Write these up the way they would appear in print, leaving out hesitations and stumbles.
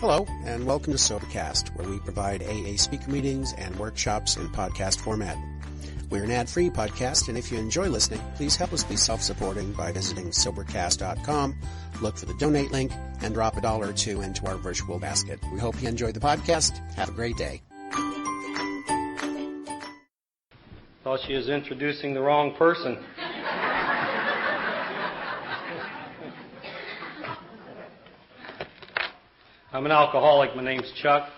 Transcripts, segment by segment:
Hello, and welcome to Sobercast, where we provide AA speaker meetings and workshops in podcast format. We're an ad-free podcast, and if you enjoy listening, please help us be self-supporting by visiting Sobercast.com, look for the donate link, and drop $1 or $2 into our virtual basket. We hope you enjoy the podcast. Have a great day. Thought she was introducing the wrong person. I'm an alcoholic. My name's Chuck.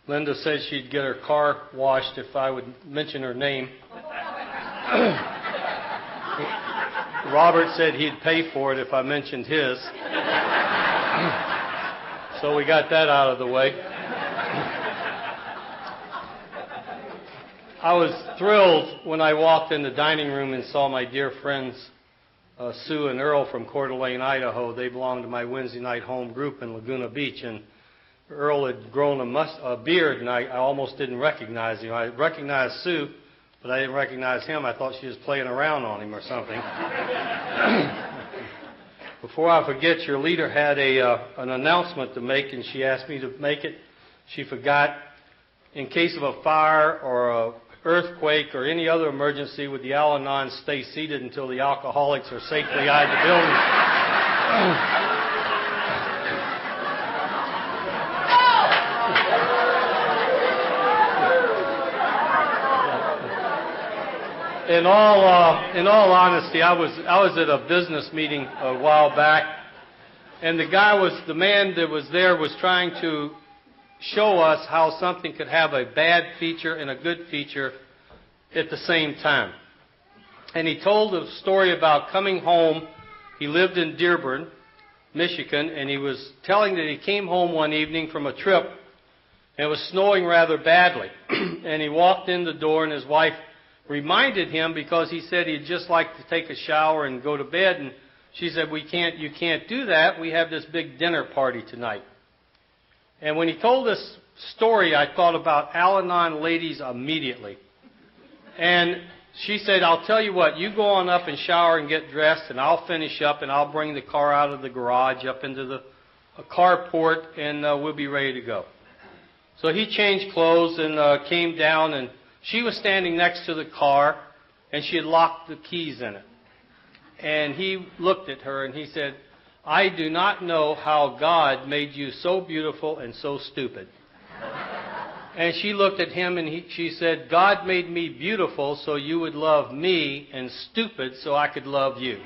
Linda said she'd get her car washed if I would mention her name. Robert said he'd pay for it if I mentioned his. So we got that out of the way. I was thrilled when I walked in the dining room and saw my dear friends Sue and Earl from Coeur d'Alene, Idaho. They belong to my Wednesday night home group in Laguna Beach, and Earl had grown a beard, and I almost didn't recognize him. I recognized Sue, but I didn't recognize him. I thought she was playing around on him or something. Before I forget, your leader had an announcement to make, and she asked me to make it. She forgot. In case of a fire or a earthquake or any other emergency, would the Al-Anons stay seated until the alcoholics are safely out of the building? In all honesty, I was at a business meeting a while back, and the man that was there was trying to show us how something could have a bad feature and a good feature at the same time. And he told a story about coming home. He lived in Dearborn, Michigan, and he was telling that he came home one evening from a trip, and it was snowing rather badly. And he walked in the door, and his wife reminded him, because he said he'd just like to take a shower and go to bed, and she said, you can't do that. We have this big dinner party tonight. And when he told this story, I thought about Al-Anon ladies immediately. And she said, I'll tell you what, you go on up and shower and get dressed, and I'll finish up, and I'll bring the car out of the garage up into the carport, and we'll be ready to go. So he changed clothes and came down, and she was standing next to the car, and she had locked the keys in it. And he looked at her, and he said, I do not know how God made you so beautiful and so stupid. And she looked at him, and she said, God made me beautiful so you would love me, and stupid so I could love you.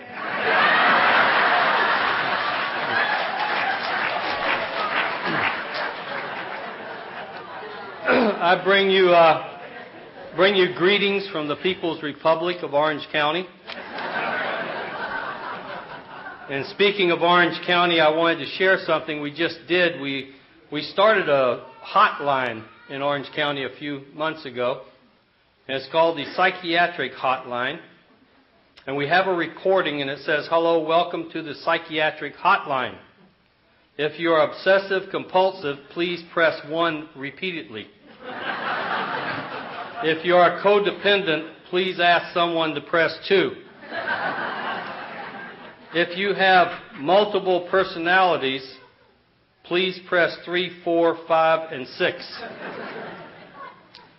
I bring you greetings from the People's Republic of Orange County. And speaking of Orange County, I wanted to share something we just did. We started a hotline in Orange County a few months ago, and it's called the Psychiatric Hotline. And we have a recording, and it says, hello, welcome to the Psychiatric Hotline. If you are obsessive compulsive, please press 1 repeatedly. If you are codependent, please ask someone to press 2. If you have multiple personalities, please press 3, 4, 5, and 6.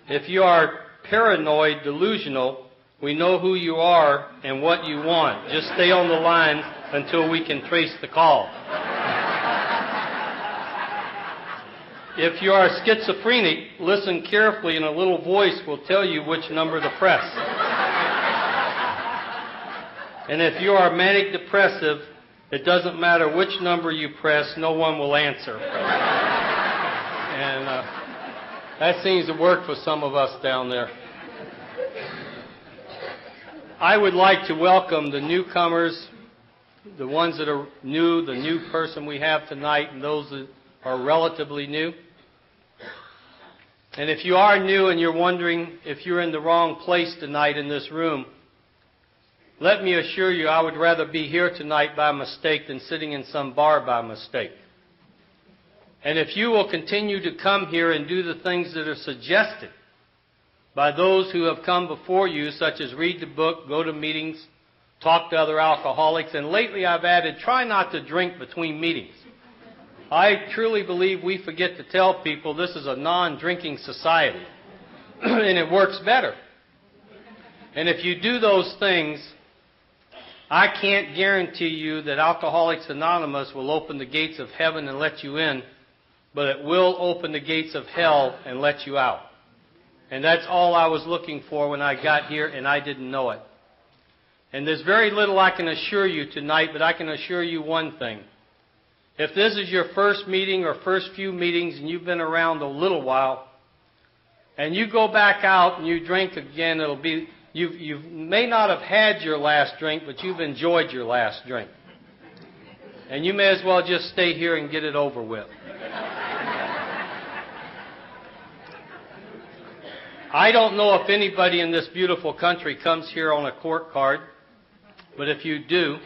If you are paranoid, delusional, we know who you are and what you want. Just stay on the line until we can trace the call. If you are schizophrenic, listen carefully and a little voice will tell you which number to press. And if you are manic depressive, it doesn't matter which number you press, no one will answer. And that seems to work for some of us down there. I would like to welcome the newcomers, the ones that are new, the new person we have tonight, and those that are relatively new. And if you are new and you're wondering if you're in the wrong place tonight in this room, let me assure you I would rather be here tonight by mistake than sitting in some bar by mistake. And if you will continue to come here and do the things that are suggested by those who have come before you, such as read the book, go to meetings, talk to other alcoholics, and lately I've added, try not to drink between meetings. I truly believe we forget to tell people this is a non-drinking society, and it works better. And if you do those things, I can't guarantee you that Alcoholics Anonymous will open the gates of heaven and let you in, but it will open the gates of hell and let you out. And that's all I was looking for when I got here, and I didn't know it. And there's very little I can assure you tonight, but I can assure you one thing. If this is your first meeting or first few meetings and you've been around a little while, and you go back out and you drink again, it'll be, you may not have had your last drink, but you've enjoyed your last drink. And you may as well just stay here and get it over with. I don't know if anybody in this beautiful country comes here on a court card, but if you do,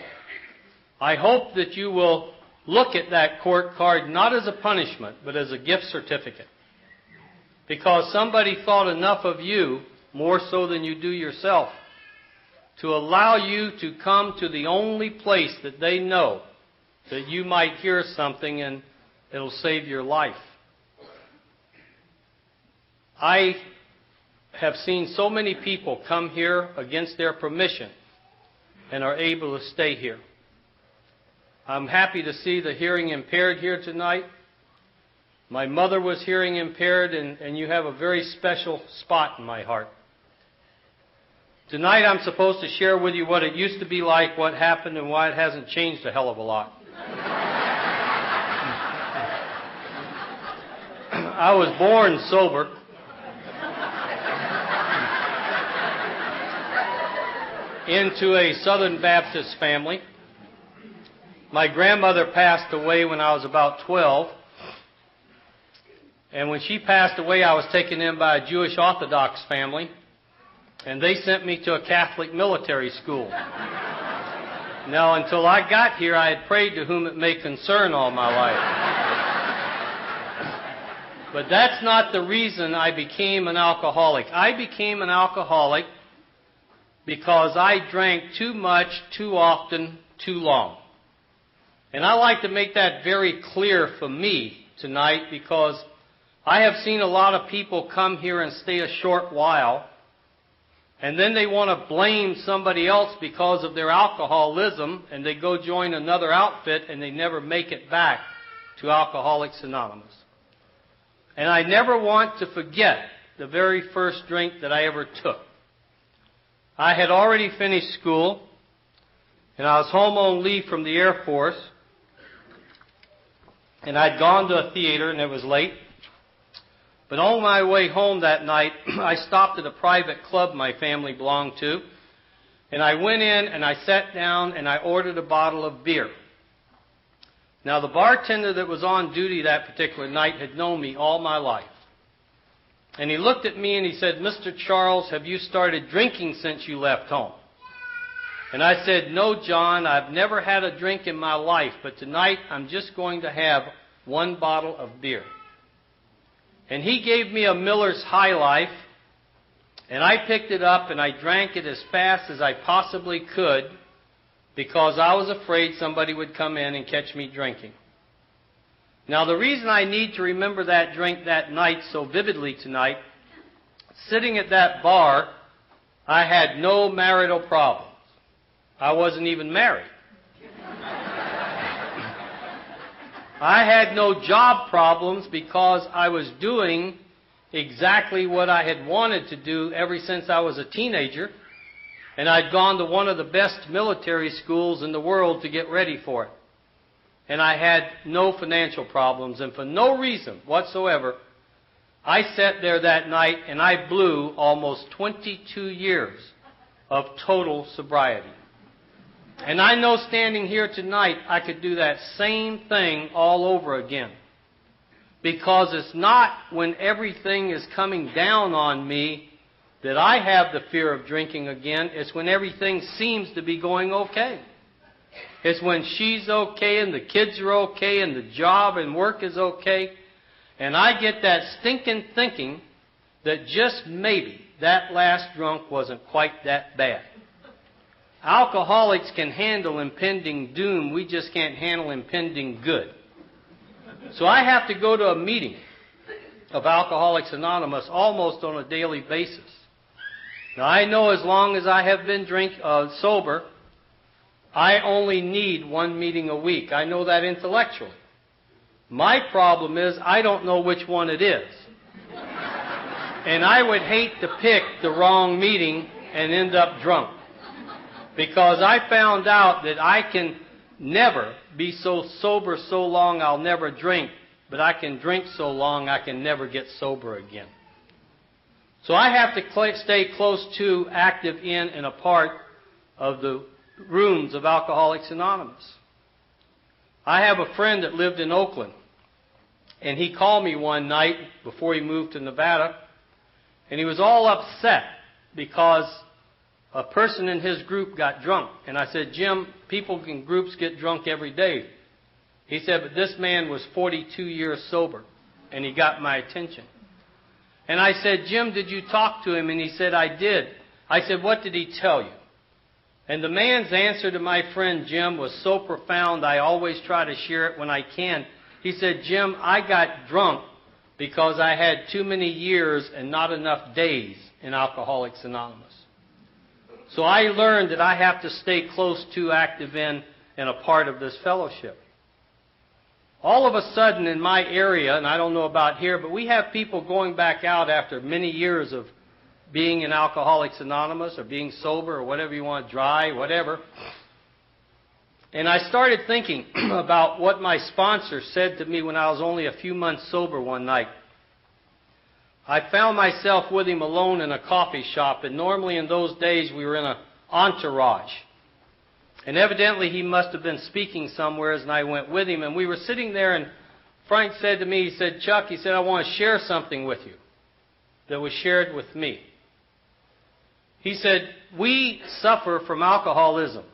I hope that you will look at that court card not as a punishment, but as a gift certificate. Because somebody thought enough of you, more so than you do yourself, to allow you to come to the only place that they know that you might hear something and it'll save your life. I have seen so many people come here against their permission and are able to stay here. I'm happy to see the hearing impaired here tonight. My mother was hearing impaired, and you have a very special spot in my heart. Tonight I'm supposed to share with you what it used to be like, what happened, and why it hasn't changed a hell of a lot. I was born sober. Into a Southern Baptist family. My grandmother passed away when I was about 12. And when she passed away, I was taken in by a Jewish Orthodox family. And they sent me to a Catholic military school. Now, until I got here, I had prayed to whom it may concern all my life. But that's not the reason I became an alcoholic. I became an alcoholic because I drank too much, too often, too long. And I like to make that very clear for me tonight, because I have seen a lot of people come here and stay a short while, and then they want to blame somebody else because of their alcoholism, and they go join another outfit, and they never make it back to Alcoholics Anonymous. And I never want to forget the very first drink that I ever took. I had already finished school, and I was home on leave from the Air Force, and I'd gone to a theater, and it was late. But on my way home that night, I stopped at a private club my family belonged to, and I went in, and I sat down, and I ordered a bottle of beer. Now, the bartender that was on duty that particular night had known me all my life. And he looked at me and he said, "Mr. Charles, have you started drinking since you left home?" And I said, "No, John, I've never had a drink in my life, but tonight I'm just going to have one bottle of beer." And he gave me a Miller's High Life, and I picked it up and I drank it as fast as I possibly could, because I was afraid somebody would come in and catch me drinking. Now, the reason I need to remember that drink that night so vividly tonight, sitting at that bar, I had no marital problems. I wasn't even married. I had no job problems because I was doing exactly what I had wanted to do ever since I was a teenager, and I'd gone to one of the best military schools in the world to get ready for it. And I had no financial problems, and for no reason whatsoever, I sat there that night and I blew almost 22 years of total sobriety. And I know standing here tonight, I could do that same thing all over again. Because it's not when everything is coming down on me that I have the fear of drinking again. It's when everything seems to be going okay. It's when she's okay and the kids are okay and the job and work is okay. And I get that stinking thinking that just maybe that last drunk wasn't quite that bad. Alcoholics can handle impending doom. We just can't handle impending good. So I have to go to a meeting of Alcoholics Anonymous almost on a daily basis. Now, I know as long as I have been sober, I only need one meeting a week. I know that intellectually. My problem is I don't know which one it is. And I would hate to pick the wrong meeting and end up drunk. Because I found out that I can never be so sober so long I'll never drink, but I can drink so long I can never get sober again. So I have to stay close to, active in, and a part of the rooms of Alcoholics Anonymous. I have a friend that lived in Oakland, and he called me one night before he moved to Nevada, and he was all upset because a person in his group got drunk. And I said, Jim, people in groups get drunk every day. He said, but this man was 42 years sober, and he got my attention. And I said, Jim, did you talk to him? And he said, I did. I said, what did he tell you? And the man's answer to my friend Jim was so profound, I always try to share it when I can. He said, Jim, I got drunk because I had too many years and not enough days in Alcoholics Anonymous. So I learned that I have to stay close to, active in, and a part of this fellowship. All of a sudden in my area, and I don't know about here, but we have people going back out after many years of being in Alcoholics Anonymous or being sober or whatever you want, dry, whatever. And I started thinking about what my sponsor said to me when I was only a few months sober one night. I found myself with him alone in a coffee shop, and normally in those days we were in an entourage. And evidently he must have been speaking somewhere, and I went with him, and we were sitting there, and Frank said to me, he said, Chuck, he said, I want to share something with you that was shared with me. He said, we suffer from alcoholism.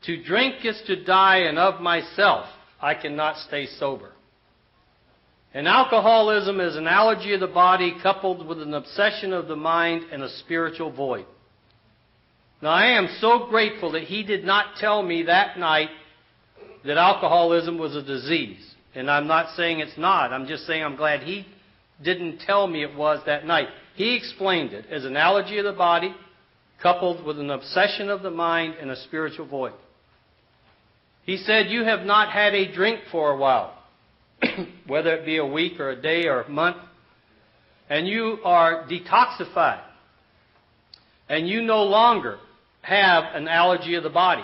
To drink is to die, and of myself I cannot stay sober. And alcoholism is an allergy of the body coupled with an obsession of the mind and a spiritual void. Now, I am so grateful that he did not tell me that night that alcoholism was a disease. And I'm not saying it's not. I'm just saying I'm glad he didn't tell me it was that night. He explained it as an allergy of the body coupled with an obsession of the mind and a spiritual void. He said, you have not had a drink for a while, whether it be a week or a day or a month, and you are detoxified, and you no longer have an allergy of the body.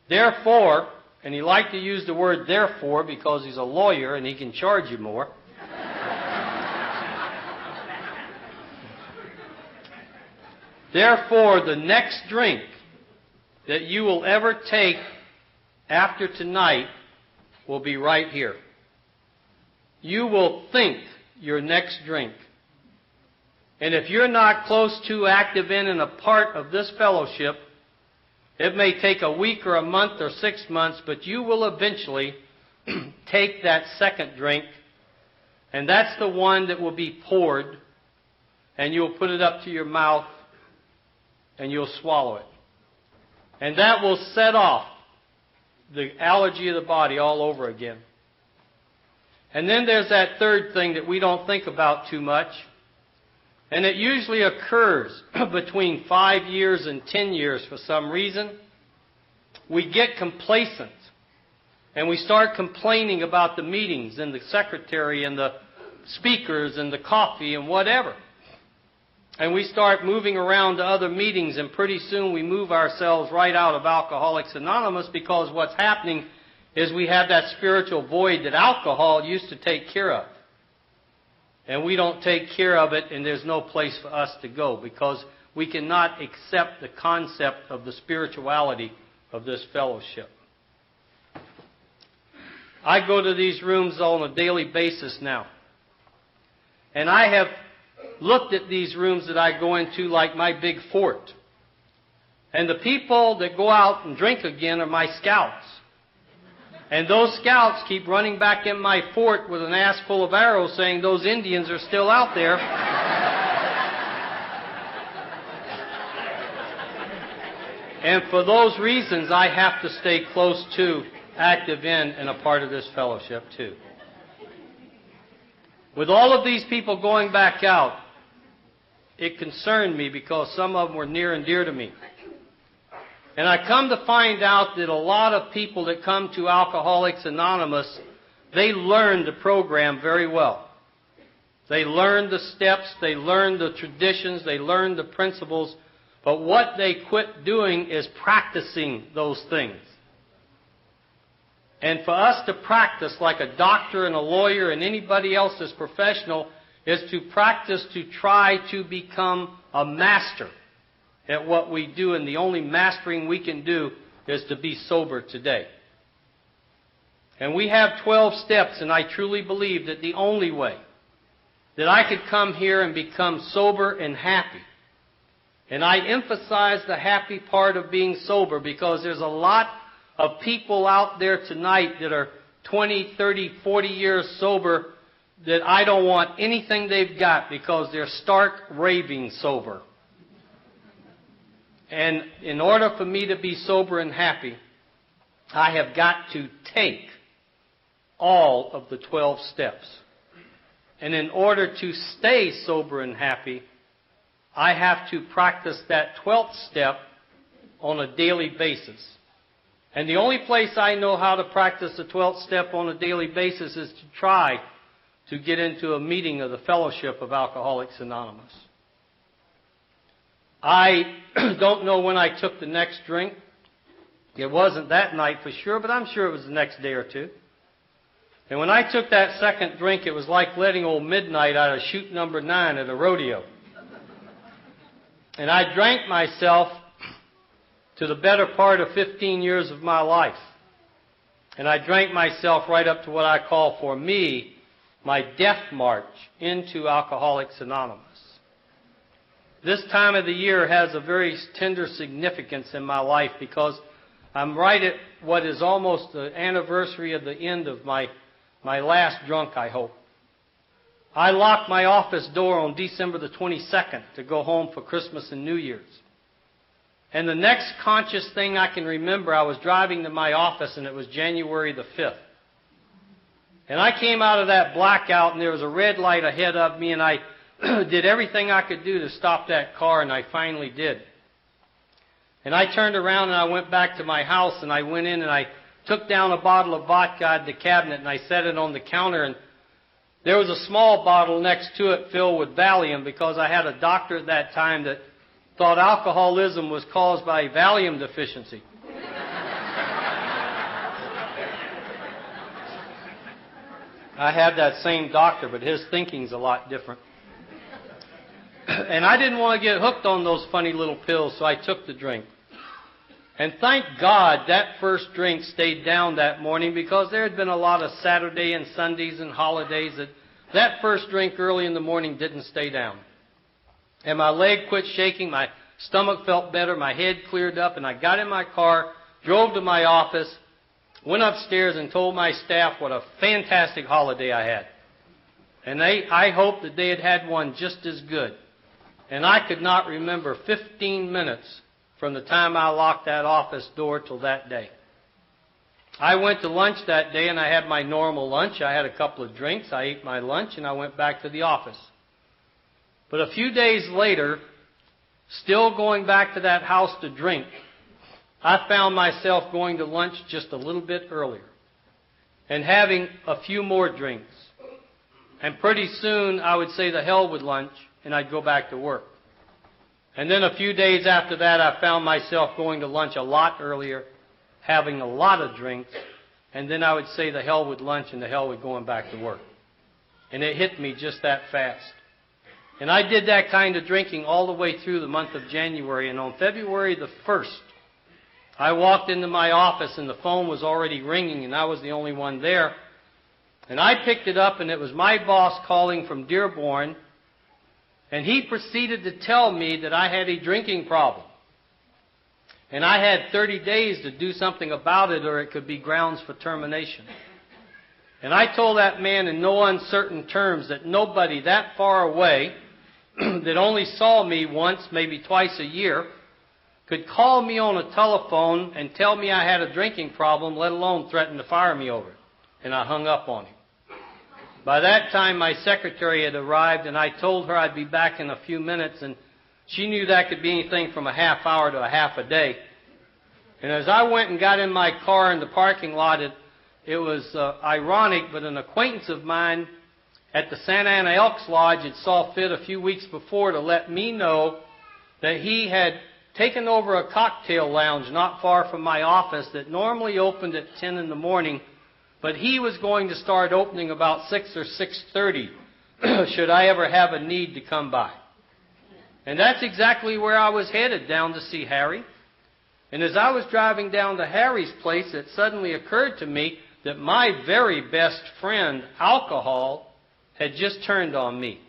Therefore, and he liked to use the word therefore because he's a lawyer and he can charge you more. Therefore, the next drink that you will ever take after tonight will be right here. You will think your next drink. And if you're not close to, active in, and a part of this fellowship, it may take a week or a month or 6 months, but you will eventually take that second drink, and that's the one that will be poured, and you'll put it up to your mouth, and you'll swallow it. And that will set off the allergy of the body all over again. And then there's that third thing that we don't think about too much, and it usually occurs between 5 years and 10 years for some reason. We get complacent, and we start complaining about the meetings and the secretary and the speakers and the coffee and whatever. And we start moving around to other meetings, and pretty soon we move ourselves right out of Alcoholics Anonymous because what's happening is we have that spiritual void that alcohol used to take care of. And we don't take care of it, and there's no place for us to go because we cannot accept the concept of the spirituality of this fellowship. I go to these rooms on a daily basis now. And I have looked at these rooms that I go into like my big fort. And the people that go out and drink again are my scouts. And those scouts keep running back in my fort with an ass full of arrows saying those Indians are still out there. And for those reasons, I have to stay close to active in and a part of this fellowship too. With all of these people going back out, it concerned me because some of them were near and dear to me. And I come to find out that a lot of people that come to Alcoholics Anonymous, they learn the program very well. They learn the steps, they learn the traditions, they learn the principles, but what they quit doing is practicing those things. And for us to practice like a doctor and a lawyer and anybody else that's professional is to practice to try to become a master at what we do, and the only mastering we can do is to be sober today. And we have 12 steps, and I truly believe that the only way that I could come here and become sober and happy, and I emphasize the happy part of being sober because there's a lot of people out there tonight that are 20, 30, 40 years sober that I don't want anything they've got because they're stark raving sober. And in order for me to be sober and happy, I have got to take all of the 12 steps. And in order to stay sober and happy, I have to practice that 12th step on a daily basis. And the only place I know how to practice the 12th step on a daily basis is to try to get into a meeting of the Fellowship of Alcoholics Anonymous. I don't know when I took the next drink. It wasn't that night for sure, but I'm sure it was the next day or two. And when I took that second drink, it was like letting old Midnight out of chute number 9 at a rodeo. And I drank myself to the better part of 15 years of my life. And I drank myself right up to what I call for me, my death march into Alcoholics Anonymous. This time of the year has a very tender significance in my life because I'm right at what is almost the anniversary of the end of my last drunk, I hope. I locked my office door on December the 22nd to go home for Christmas and New Year's. And the next conscious thing I can remember, I was driving to my office and it was January the 5th. And I came out of that blackout and there was a red light ahead of me and I did everything I could do to stop that car, and I finally did. And I turned around and I went back to my house and I went in and I took down a bottle of vodka out of the cabinet and I set it on the counter, and there was a small bottle next to it filled with Valium because I had a doctor at that time that thought alcoholism was caused by Valium deficiency. I had that same doctor, but his thinking's a lot different. And I didn't want to get hooked on those funny little pills, so I took the drink. And thank God that first drink stayed down that morning because there had been a lot of Saturday and Sundays and holidays that first drink early in the morning didn't stay down. And my leg quit shaking, my stomach felt better, my head cleared up, and I got in my car, drove to my office, went upstairs and told my staff what a fantastic holiday I had. And I hoped that they had had one just as good. And I could not remember 15 minutes from the time I locked that office door till that day. I went to lunch that day and I had my normal lunch. I had a couple of drinks. I ate my lunch and I went back to the office. But a few days later, still going back to that house to drink, I found myself going to lunch just a little bit earlier and having a few more drinks. And pretty soon I would say the hell with lunch and I'd go back to work. And then a few days after that, I found myself going to lunch a lot earlier, having a lot of drinks, and then I would say the hell with lunch and the hell with going back to work. And it hit me just that fast. And I did that kind of drinking all the way through the month of January, and on February the 1st, I walked into my office and the phone was already ringing and I was the only one there. And I picked it up and it was my boss calling from Dearborn. And he proceeded to tell me that I had a drinking problem. And I had 30 days to do something about it or it could be grounds for termination. And I told that man in no uncertain terms that nobody that far away that only saw me once, maybe twice a year, could call me on a telephone and tell me I had a drinking problem, let alone threaten to fire me over it. And I hung up on him. By that time, my secretary had arrived, and I told her I'd be back in a few minutes, and she knew that could be anything from a half hour to a half a day. And as I went and got in my car in the parking lot, it was ironic, but an acquaintance of mine at the Santa Ana Elks Lodge had saw fit a few weeks before to let me know that he had taken over a cocktail lounge not far from my office that normally opened at 10 in the morning, but he was going to start opening about 6 or 6:30 should I ever have a need to come by. And that's exactly where I was headed, down to see Harry. And as I was driving down to Harry's place, it suddenly occurred to me that my very best friend, alcohol, had just turned on me.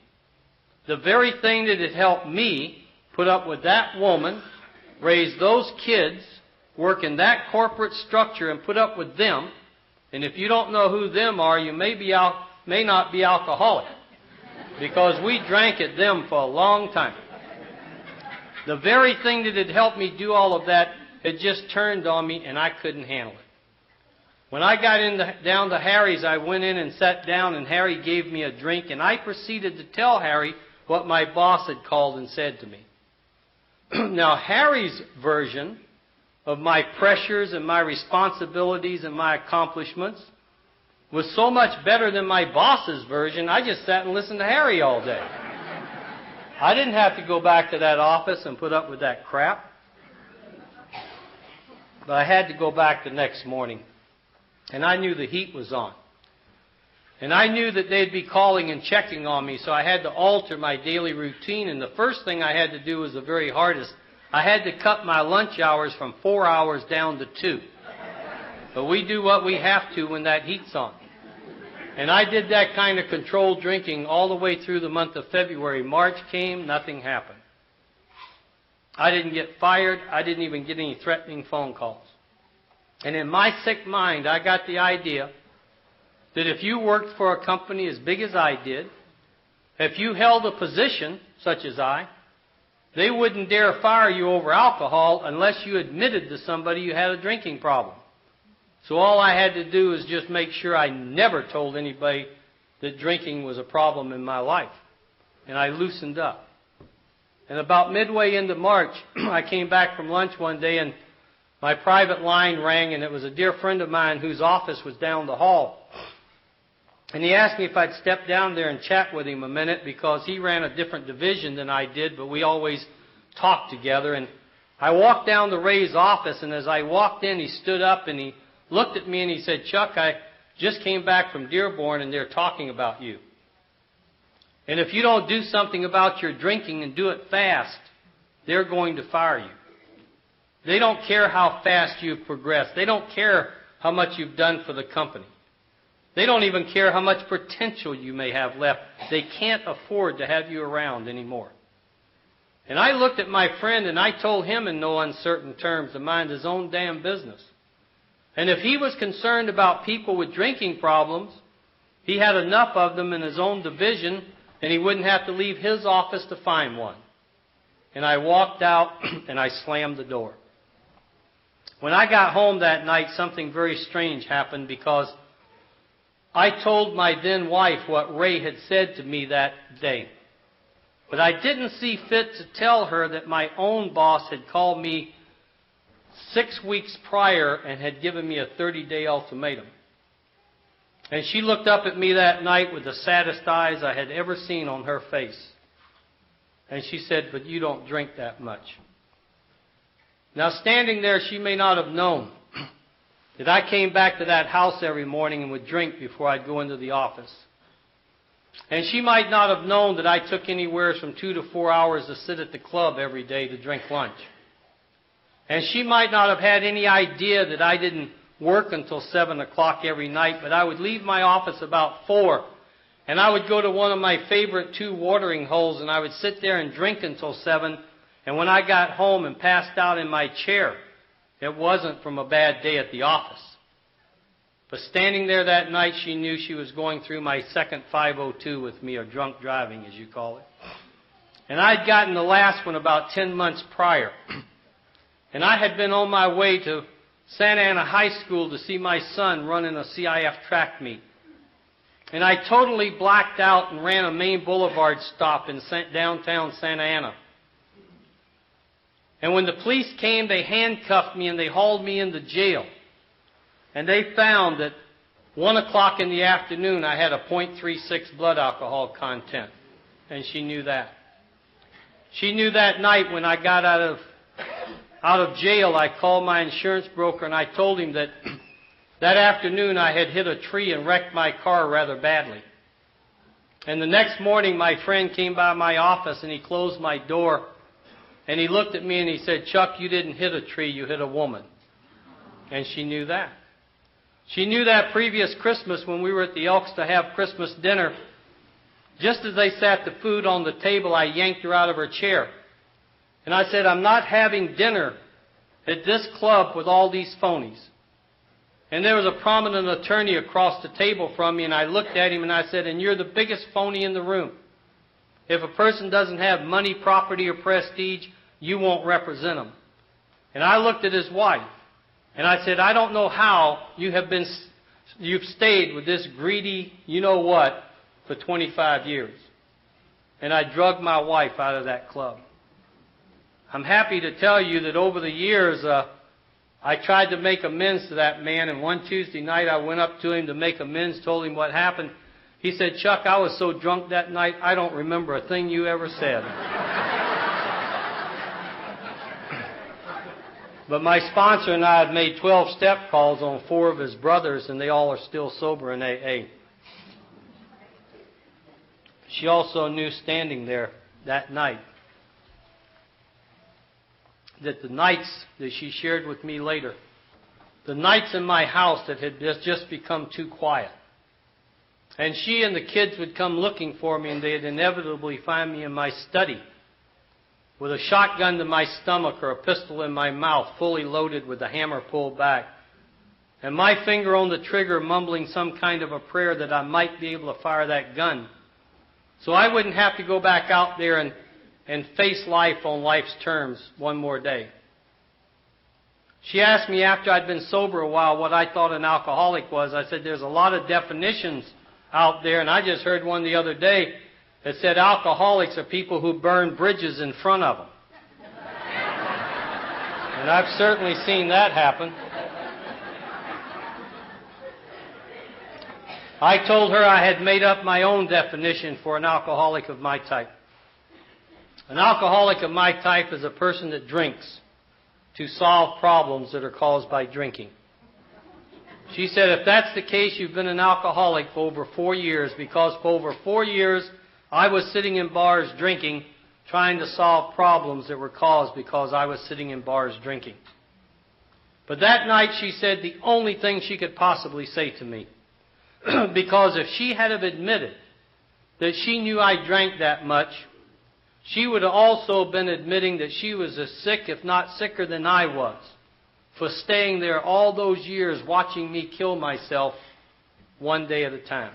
The very thing that had helped me put up with that woman, raise those kids, work in that corporate structure and put up with them. And if you don't know who them are, you may not be alcoholic, because we drank at them for a long time. The very thing that had helped me do all of that had just turned on me, and I couldn't handle it. When I got down to Harry's, I went in and sat down, and Harry gave me a drink, and I proceeded to tell Harry what my boss had called and said to me. Now, Harry's version of my pressures and my responsibilities and my accomplishments was so much better than my boss's version, I just sat and listened to Harry all day. I didn't have to go back to that office and put up with that crap. But I had to go back the next morning. And I knew the heat was on. And I knew that they'd be calling and checking on me, so I had to alter my daily routine. And the first thing I had to do was the very hardest. I had to cut my lunch hours from 4 hours down to 2. But we do what we have to when that heat's on. And I did that kind of controlled drinking all the way through the month of February. March came, nothing happened. I didn't get fired. I didn't even get any threatening phone calls. And in my sick mind, I got the idea that if you worked for a company as big as I did, if you held a position such as I, they wouldn't dare fire you over alcohol unless you admitted to somebody you had a drinking problem. So all I had to do was just make sure I never told anybody that drinking was a problem in my life. And I loosened up. And about midway into March, I came back from lunch one day, and my private line rang, and it was a dear friend of mine whose office was down the hall. And he asked me if I'd step down there and chat with him a minute, because he ran a different division than I did, but we always talked together. And I walked down to Ray's office, and as I walked in, he stood up and he looked at me and he said, "Chuck, I just came back from Dearborn, and they're talking about you. And if you don't do something about your drinking and do it fast, they're going to fire you. They don't care how fast you've progressed. They don't care how much you've done for the company. They don't even care how much potential you may have left. They can't afford to have you around anymore." And I looked at my friend and I told him in no uncertain terms to mind his own damn business. And if he was concerned about people with drinking problems, he had enough of them in his own division, and he wouldn't have to leave his office to find one. And I walked out and I slammed the door. When I got home that night, something very strange happened, because I told my then wife what Ray had said to me that day. But I didn't see fit to tell her that my own boss had called me 6 weeks prior and had given me a 30-day ultimatum. And she looked up at me that night with the saddest eyes I had ever seen on her face. And she said, "But you don't drink that much." Now, standing there, she may not have known that I came back to that house every morning and would drink before I'd go into the office. And she might not have known that I took anywhere from 2 to 4 hours to sit at the club every day to drink lunch. And she might not have had any idea that I didn't work until 7 o'clock every night, but I would leave my office about 4, and I would go to one of my favorite 2 watering holes, and I would sit there and drink until 7, and when I got home and passed out in my chair, it wasn't from a bad day at the office. But standing there that night, she knew she was going through my second 502 with me, or drunk driving, as you call it. And I'd gotten the last one about 10 months prior. And I had been on my way to Santa Ana High School to see my son run in a CIF track meet. And I totally blacked out and ran a main boulevard stop in downtown Santa Ana. And when the police came, they handcuffed me and they hauled me into jail. And they found that 1 o'clock in the afternoon I had a .36 blood alcohol content. And she knew that. She knew that night when I got out of jail, I called my insurance broker and I told him that that afternoon I had hit a tree and wrecked my car rather badly. And the next morning my friend came by my office and he closed my door and he looked at me and he said, "Chuck, you didn't hit a tree, you hit a woman." And she knew that. She knew that previous Christmas when we were at the Elks to have Christmas dinner, just as they sat the food on the table, I yanked her out of her chair. And I said, "I'm not having dinner at this club with all these phonies." And there was a prominent attorney across the table from me, and I looked at him and I said, "And you're the biggest phony in the room. If a person doesn't have money, property, or prestige, you won't represent them." And I looked at his wife, and I said, "I don't know how you've stayed with this greedy you-know-what for 25 years. And I drugged my wife out of that club. I'm happy to tell you that over the years, I tried to make amends to that man, and one Tuesday night I went up to him to make amends, told him what happened. He said, "Chuck, I was so drunk that night, I don't remember a thing you ever said." But my sponsor and I had made 12-step calls on 4 of his brothers, and they all are still sober in AA. She also knew standing there that night that the nights that she shared with me later, the nights in my house that had just become too quiet, and she and the kids would come looking for me, and they'd inevitably find me in my study with a shotgun to my stomach or a pistol in my mouth, fully loaded with the hammer pulled back, and my finger on the trigger mumbling some kind of a prayer that I might be able to fire that gun, so I wouldn't have to go back out there and face life on life's terms one more day. She asked me after I'd been sober a while what I thought an alcoholic was. I said, "There's a lot of definitions out there, and I just heard one the other day that said alcoholics are people who burn bridges in front of them." And I've certainly seen that happen. I told her I had made up my own definition for an alcoholic of my type. An alcoholic of my type is a person that drinks to solve problems that are caused by drinking. She said, "If that's the case, you've been an alcoholic for over 4 years, because for over 4 years I was sitting in bars drinking, trying to solve problems that were caused because I was sitting in bars drinking." But that night, she said, the only thing she could possibly say to me, because if she had have admitted that she knew I drank that much, she would have also been admitting that she was as sick, if not sicker than I was, for staying there all those years watching me kill myself one day at a time.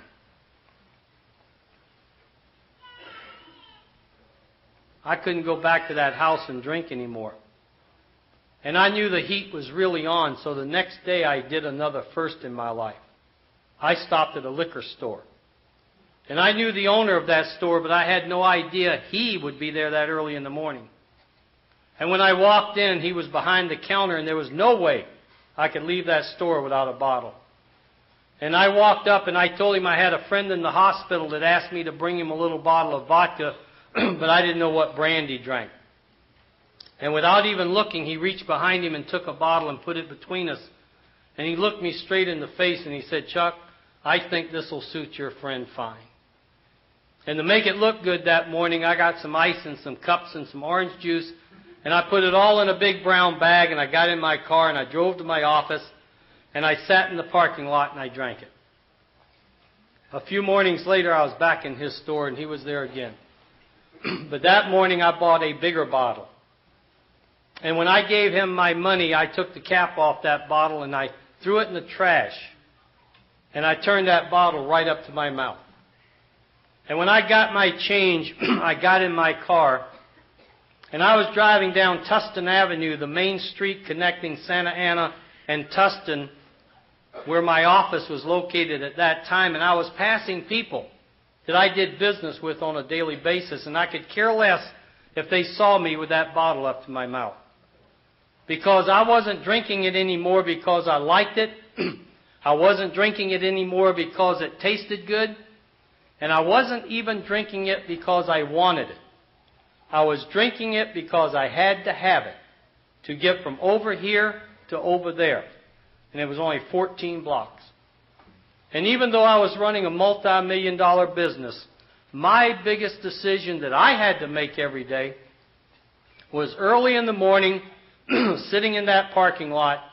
I couldn't go back to that house and drink anymore. And I knew the heat was really on, so the next day I did another first in my life. I stopped at a liquor store. And I knew the owner of that store, but I had no idea he would be there that early in the morning. And when I walked in, he was behind the counter, and there was no way I could leave that store without a bottle. And I walked up, and I told him I had a friend in the hospital that asked me to bring him a little bottle of vodka, but I didn't know what brand he drank. And without even looking, he reached behind him and took a bottle and put it between us. And he looked me straight in the face, and he said, "Chuck, I think this will suit your friend fine." And to make it look good that morning, I got some ice and some cups and some orange juice, and I put it all in a big brown bag, and I got in my car, and I drove to my office, and I sat in the parking lot, and I drank it. A few mornings later, I was back in his store, and he was there again. But that morning, I bought a bigger bottle. And when I gave him my money, I took the cap off that bottle, and I threw it in the trash. And I turned that bottle right up to my mouth. And when I got my change, I got in my car, And I was driving down Tustin Avenue, the main street connecting Santa Ana and Tustin, where my office was located at that time, and I was passing people that I did business with on a daily basis, and I could care less if they saw me with that bottle up to my mouth. Because I wasn't drinking it anymore because I liked it. I wasn't drinking it anymore because it tasted good. And I wasn't even drinking it because I wanted it. I was drinking it because I had to have it to get from over here to over there. And it was only 14 blocks. And even though I was running a multi-million-dollar business, my biggest decision that I had to make every day was early in the morning, sitting in that parking lot,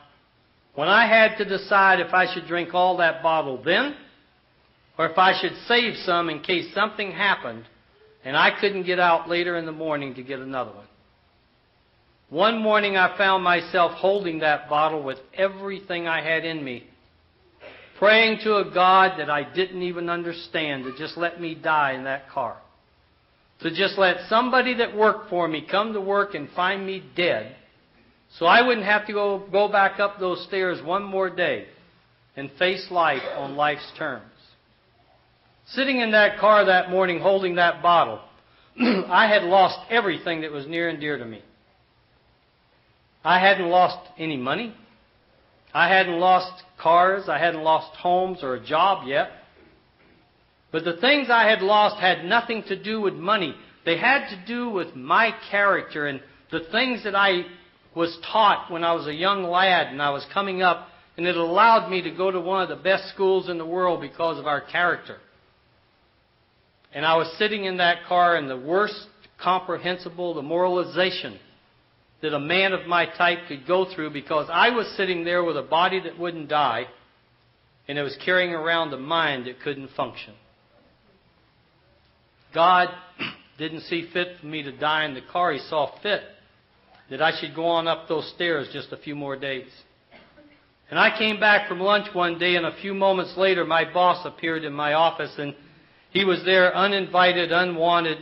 when I had to decide if I should drink all that bottle then, or if I should save some in case something happened and I couldn't get out later in the morning to get another one. One morning I found myself holding that bottle with everything I had in me, praying to a God that I didn't even understand to just let me die in that car. To just let somebody that worked for me come to work and find me dead so I wouldn't have to go back up those stairs one more day and face life on life's terms. Sitting in that car that morning holding that bottle, I had lost everything that was near and dear to me. I hadn't lost any money. I hadn't lost cars. I hadn't lost homes or a job yet. But the things I had lost had nothing to do with money. They had to do with my character and the things that I was taught when I was a young lad and I was coming up, and it allowed me to go to one of the best schools in the world because of our character. And I was sitting in that car, and the worst comprehensible demoralization that a man of my type could go through, because I was sitting there with a body that wouldn't die, and it was carrying around a mind that couldn't function. God didn't see fit for me to die in the car. He saw fit that I should go on up those stairs just a few more days. And I came back from lunch one day, and a few moments later my boss appeared in my office, and he was there uninvited, unwanted.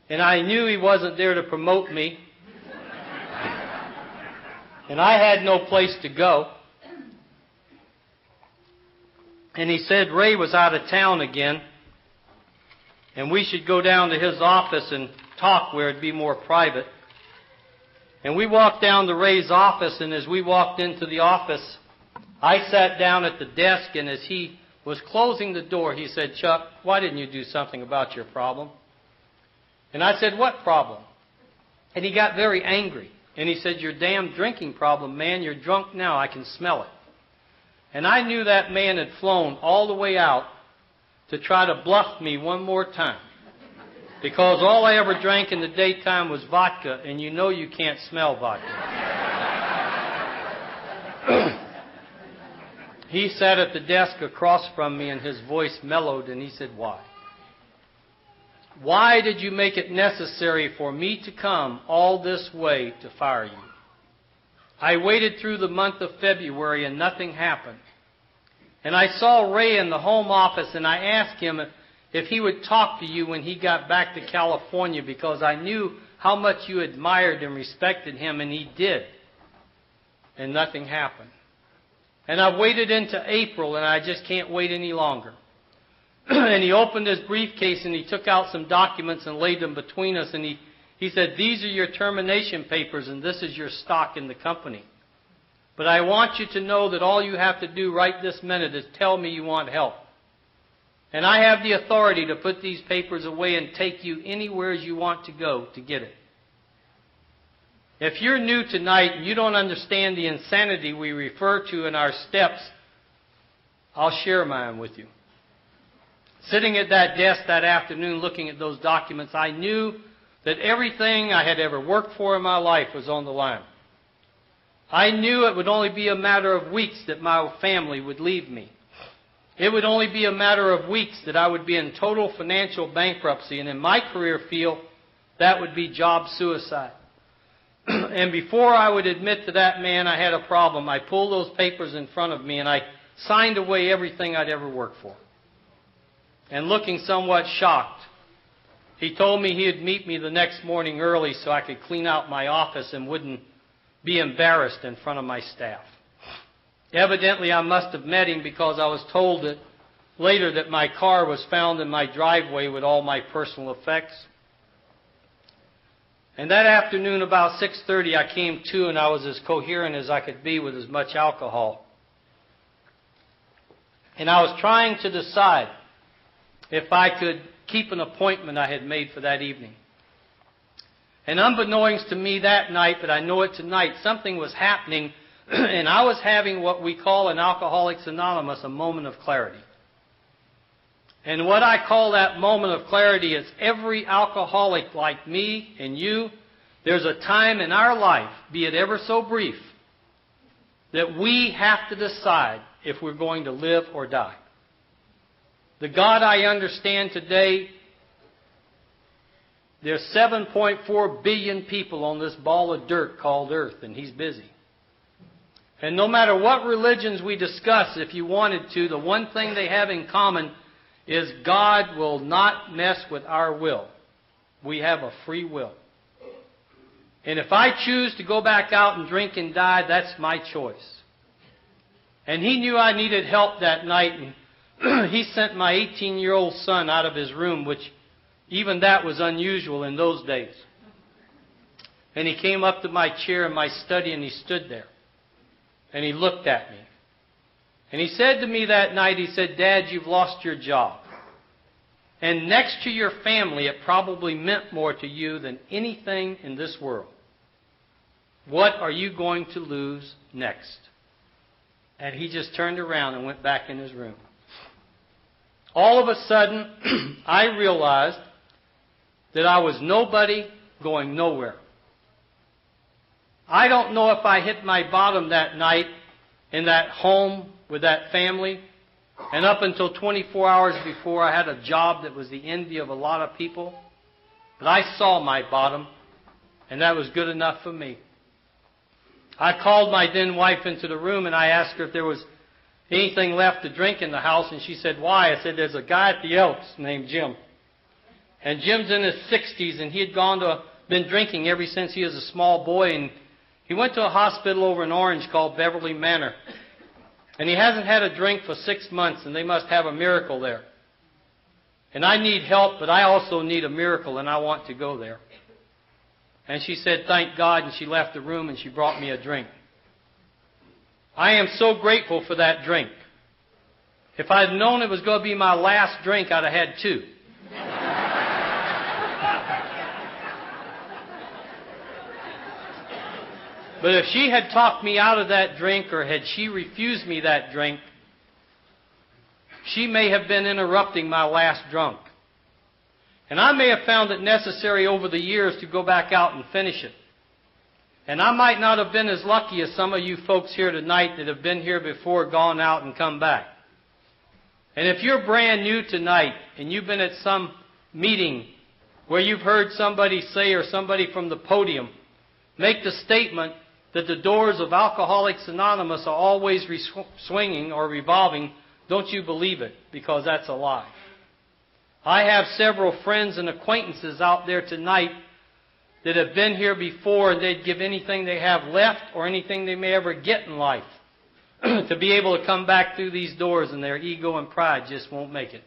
And I knew he wasn't there to promote me. And I had no place to go. And he said Ray was out of town again, and we should go down to his office and talk where it'd be more private. And we walked down to Ray's office, and as we walked into the office, I sat down at the desk, and as he was closing the door, he said, "Chuck, why didn't you do something about your problem?" And I said, "What problem?" And he got very angry. And he said, "Your damn drinking problem, man. You're drunk now. I can smell it." And I knew that man had flown all the way out to try to bluff me one more time. Because all I ever drank in the daytime was vodka, and you know you can't smell vodka. He sat at the desk across from me, and his voice mellowed, and he said, "Why? Why did you make it necessary for me to come all this way to fire you? I waited through the month of February, and nothing happened. And I saw Ray in the home office, and I asked him if he would talk to you when he got back to California, because I knew how much you admired and respected him, and he did. And nothing happened. And I waited into April, and I just can't wait any longer." And he opened his briefcase, and he took out some documents and laid them between us, and he said, "These are your termination papers, and this is your stock in the company. But I want you to know that all you have to do right this minute is tell me you want help. And I have the authority to put these papers away and take you anywhere you want to go to get it. If you're new tonight and you don't understand the insanity we refer to in our steps, I'll share mine with you." Sitting at that desk that afternoon looking at those documents, I knew that everything I had ever worked for in my life was on the line. I knew it would only be a matter of weeks that my family would leave me. It would only be a matter of weeks that I would be in total financial bankruptcy, and in my career field, that would be job suicide. And before I would admit to that man I had a problem, I pulled those papers in front of me, and I signed away everything I'd ever worked for. And looking somewhat shocked, He told me he'd meet me the next morning early so I could clean out my office and wouldn't be embarrassed in front of my staff. Evidently, I must have met him because I was told that later that my car was found in my driveway with all my personal effects. And that afternoon, about 6:30, I came to, and I was as coherent as I could be with as much alcohol. And I was trying to decide if I could keep an appointment I had made for that evening. And unbeknownst to me that night, but I know it tonight, something was happening, and I was having what we call in Alcoholics Anonymous a moment of clarity. And what I call that moment of clarity is every alcoholic like me and you, there's a time in our life, be it ever so brief, that we have to decide if we're going to live or die. The God I understand today, there's 7.4 billion people on this ball of dirt called Earth, and He's busy. And no matter what religions we discuss, if you wanted to, the one thing they have in common is God will not mess with our will. We have a free will. And if I choose to go back out and drink and die, that's my choice. And He knew I needed help that night, and He sent my 18-year-old son out of his room, which even that was unusual in those days. And he came up to my chair in my study, and he stood there. And he looked at me. And he said to me that night, he said, "Dad, you've lost your job. And next to your family, it probably meant more to you than anything in this world. What are you going to lose next?" And he just turned around and went back in his room. All of a sudden, I realized that I was nobody going nowhere. I don't know if I hit my bottom that night in that home with that family. And up until 24 hours before, I had a job that was the envy of a lot of people. But I saw my bottom, and that was good enough for me. I called my then wife into the room, and I asked her if there was anything left to drink in the house, and she said, "Why?" I said, "There's a guy at the Elks named Jim. And Jim's in his 60s, and he had been drinking ever since he was a small boy, and he went to a hospital over in Orange called Beverly Manor. And he hasn't had a drink for 6 months, and they must have a miracle there. And I need help, but I also need a miracle, and I want to go there." And she said, "Thank God," and she left the room, and she brought me a drink. I am so grateful for that drink. If I'd known it was going to be my last drink, I'd have had 2. But if she had talked me out of that drink, or had she refused me that drink, she may have been interrupting my last drunk. And I may have found it necessary over the years to go back out and finish it. And I might not have been as lucky as some of you folks here tonight that have been here before, gone out, and come back. And if you're brand new tonight, and you've been at some meeting where you've heard somebody say, or somebody from the podium make the statement that the doors of Alcoholics Anonymous are always swinging or revolving, don't you believe it, because that's a lie. I have several friends and acquaintances out there tonight that have been here before, and they'd give anything they have left or anything they may ever get in life to be able to come back through these doors, and their ego and pride just won't make it.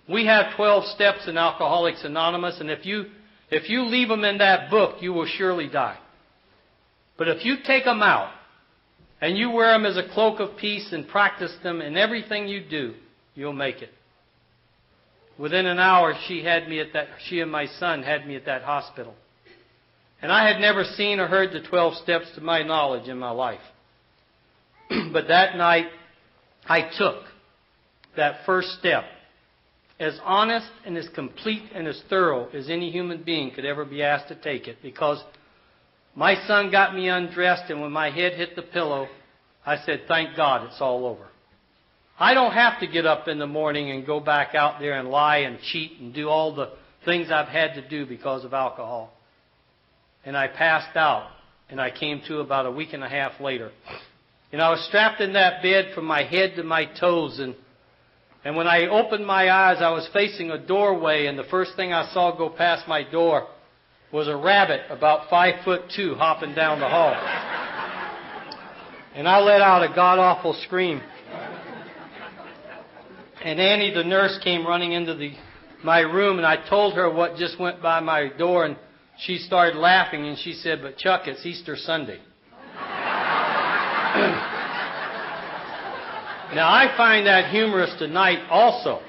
We have 12 steps in Alcoholics Anonymous, and if you leave them in that book, you will surely die. But if you take them out and you wear them as a cloak of peace and practice them in everything you do, you'll make it. Within an hour, she and my son had me at that hospital. And I had never seen or heard the 12 steps to my knowledge in my life. But that night, I took that first step as honest and as complete and as thorough as any human being could ever be asked to take it, because my son got me undressed, and when my head hit the pillow, I said, "Thank God it's all over." I don't have to get up in the morning and go back out there and lie and cheat and do all the things I've had to do because of alcohol. And I passed out, and I came to about a week and a half later. And I was strapped in that bed from my head to my toes, and And when I opened my eyes, I was facing a doorway, and the first thing I saw go past my door was a rabbit about 5'2" hopping down the hall. And I let out a god-awful scream. And Annie, the nurse, came running into my room, and I told her what just went by my door, and she started laughing, and she said, "But Chuck, it's Easter Sunday." Now, I find that humorous tonight also.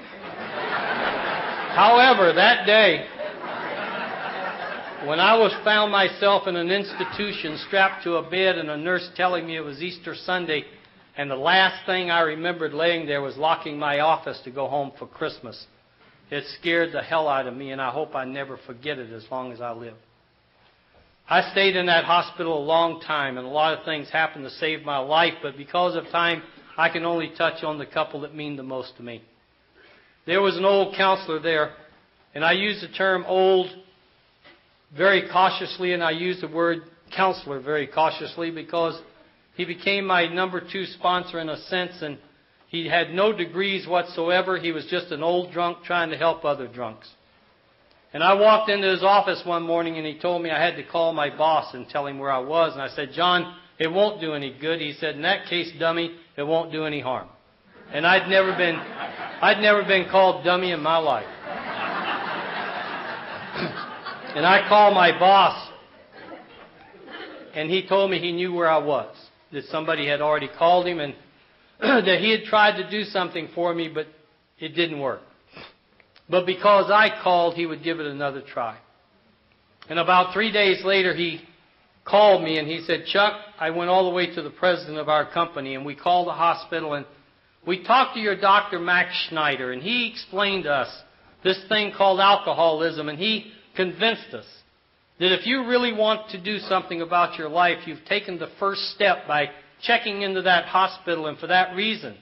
However, that day, when I found myself in an institution strapped to a bed and a nurse telling me it was Easter Sunday, and the last thing I remembered laying there was locking my office to go home for Christmas, it scared the hell out of me, and I hope I never forget it as long as I live. I stayed in that hospital a long time, and a lot of things happened to save my life, but because of time, I can only touch on the couple that mean the most to me. There was an old counselor there, and I use the term old very cautiously, and I use the word counselor very cautiously because he became my number 2 sponsor in a sense, and he had no degrees whatsoever. He was just an old drunk trying to help other drunks. And I walked into his office one morning, and he told me I had to call my boss and tell him where I was. And I said, "John, it won't do any good." He said, "In that case, dummy, it won't do any harm." And I'd never been called dummy in my life. And I called my boss, and he told me he knew where I was, that somebody had already called him, and that he had tried to do something for me, but it didn't work. But because I called, he would give it another try. And about 3 days later, he called me and he said, "Chuck, I went all the way to the president of our company, and we called the hospital, and we talked to your doctor, Max Schneider, and he explained to us this thing called alcoholism, and he convinced us that if you really want to do something about your life, you've taken the first step by checking into that hospital, and for that reason,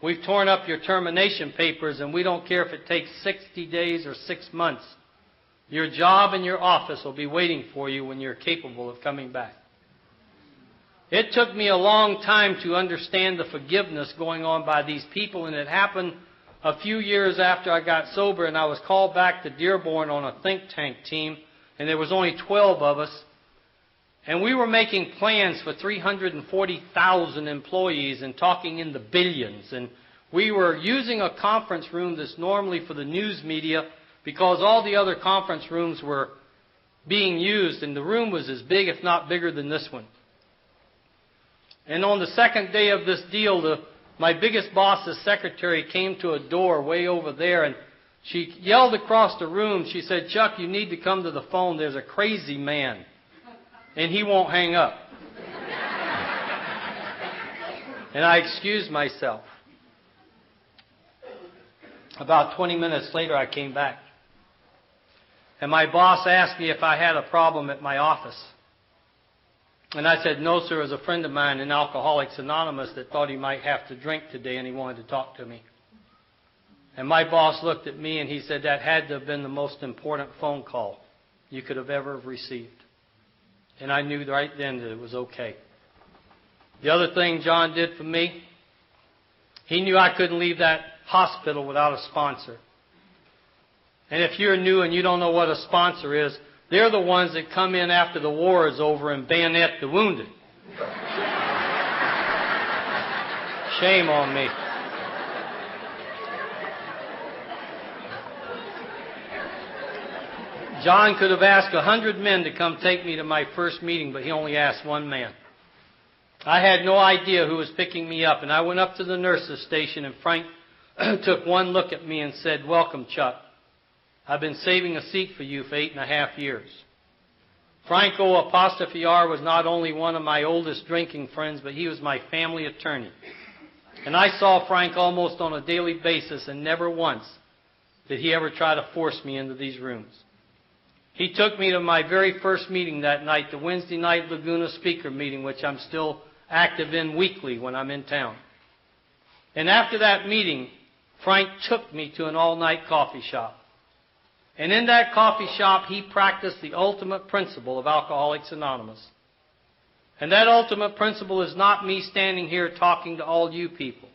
we've torn up your termination papers, and we don't care if it takes 60 days or 6 months. Your job in your office will be waiting for you when you're capable of coming back." It took me a long time to understand the forgiveness going on by these people, and it happened a few years after I got sober, and I was called back to Dearborn on a think tank team, and there was only 12 of us. And we were making plans for 340,000 employees and talking in the billions. And we were using a conference room that's normally for the news media because all the other conference rooms were being used, and the room was as big, if not bigger, than this one. And on the second day of this deal, my biggest boss's secretary came to a door way over there, and she yelled across the room. She said, "Chuck, you need to come to the phone. There's a crazy man, and he won't hang up." And I excused myself. About 20 minutes later, I came back. And my boss asked me if I had a problem at my office. And I said, "No, sir, it was a friend of mine in Alcoholics Anonymous that thought he might have to drink today, and he wanted to talk to me." And my boss looked at me, and he said, "That had to have been the most important phone call you could have ever received." And I knew right then that it was okay. The other thing John did for me, he knew I couldn't leave that hospital without a sponsor. And if you're new and you don't know what a sponsor is, they're the ones that come in after the war is over and bayonet the wounded. Shame on me. John could have asked 100 men to come take me to my first meeting, but he only asked one man. I had no idea who was picking me up, and I went up to the nurse's station, and Frank took one look at me and said, "Welcome, Chuck. I've been saving a seat for you for 8.5 years." Franco apostrophe R was not only one of my oldest drinking friends, but he was my family attorney. And I saw Frank almost on a daily basis, and never once did he ever try to force me into these rooms. He took me to my very first meeting that night, the Wednesday night Laguna speaker meeting, which I'm still active in weekly when I'm in town. And after that meeting, Frank took me to an all-night coffee shop. And in that coffee shop, he practiced the ultimate principle of Alcoholics Anonymous. And that ultimate principle is not me standing here talking to all you people.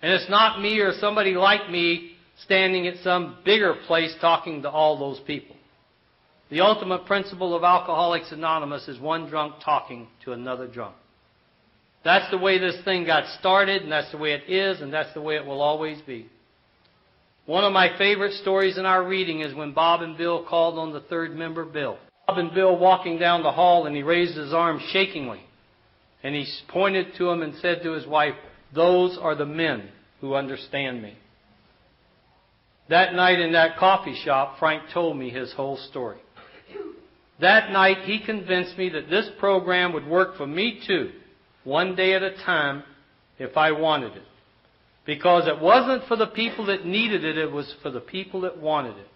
And it's not me or somebody like me standing at some bigger place talking to all those people. The ultimate principle of Alcoholics Anonymous is one drunk talking to another drunk. That's the way this thing got started, and that's the way it is, and that's the way it will always be. One of my favorite stories in our reading is when Bob and Bill called on the third member, Bill. Bob and Bill walking down the hall, and he raised his arm shakingly. And he pointed to him and said to his wife, "Those are the men who understand me." That night in that coffee shop, Frank told me his whole story. That night, he convinced me that this program would work for me too, one day at a time, if I wanted it. Because it wasn't for the people that needed it, it was for the people that wanted it.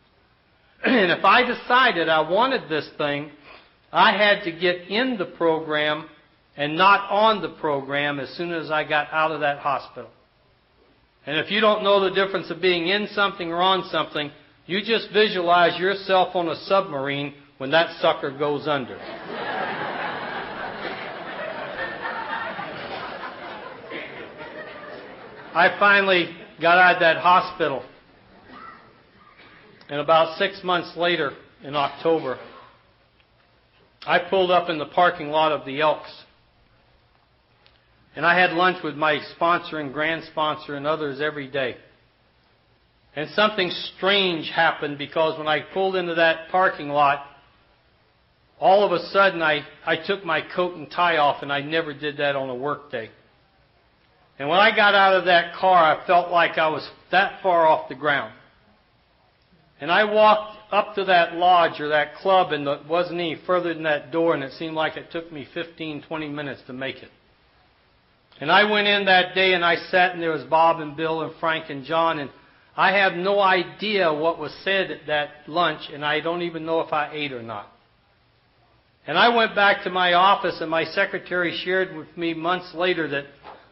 And if I decided I wanted this thing, I had to get in the program and not on the program as soon as I got out of that hospital. And if you don't know the difference of being in something or on something, you just visualize yourself on a submarine when that sucker goes under. I finally got out of that hospital. And about 6 months later, in October, I pulled up in the parking lot of the Elks. And I had lunch with my sponsor and grand sponsor and others every day. And something strange happened because when I pulled into that parking lot, all of a sudden I took my coat and tie off, and I never did that on a work day. And when I got out of that car, I felt like I was that far off the ground. And I walked up to that lodge or that club, and it wasn't any further than that door, and it seemed like it took me 15, 20 minutes to make it. And I went in that day, and I sat, and there was Bob and Bill and Frank and John, and I have no idea what was said at that lunch, and I don't even know if I ate or not. And I went back to my office, and my secretary shared with me months later that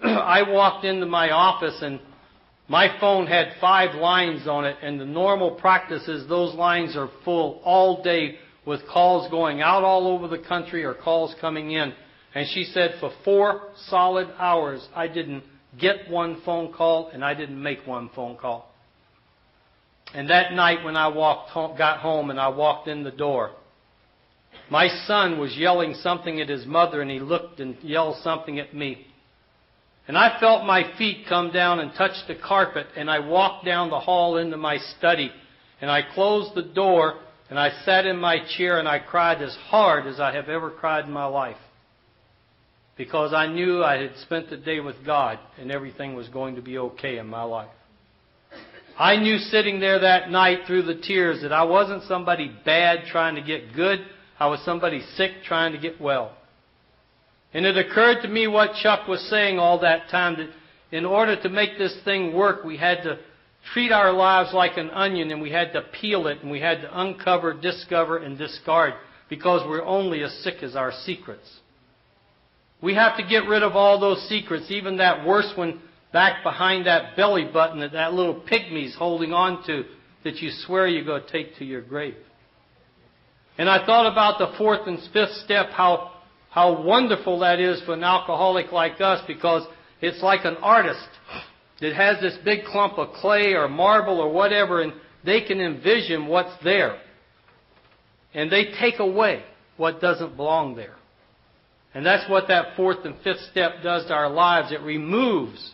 I walked into my office, and my phone had 5 lines on it, and the normal practice is those lines are full all day with calls going out all over the country or calls coming in. And she said for 4 solid hours, I didn't get one phone call, and I didn't make one phone call. And that night when I got home and I walked in the door, my son was yelling something at his mother, and he looked and yelled something at me. And I felt my feet come down and touch the carpet, and I walked down the hall into my study, and I closed the door, and I sat in my chair, and I cried as hard as I have ever cried in my life. Because I knew I had spent the day with God, and everything was going to be okay in my life. I knew sitting there that night through the tears that I wasn't somebody bad trying to get good. I was somebody sick trying to get well. And it occurred to me what Chuck was saying all that time, that in order to make this thing work, we had to treat our lives like an onion, and we had to peel it, and we had to uncover, discover, and discard, because we're only as sick as our secrets. We have to get rid of all those secrets, even that worst one back behind that belly button that that little pygmy's holding on to, that you swear you're going to take to your grave. And I thought about the 4th and 5th step, how wonderful that is for an alcoholic like us, because it's like an artist that has this big clump of clay or marble or whatever, and they can envision what's there. And they take away what doesn't belong there. And that's what that 4th and 5th step does to our lives. It removes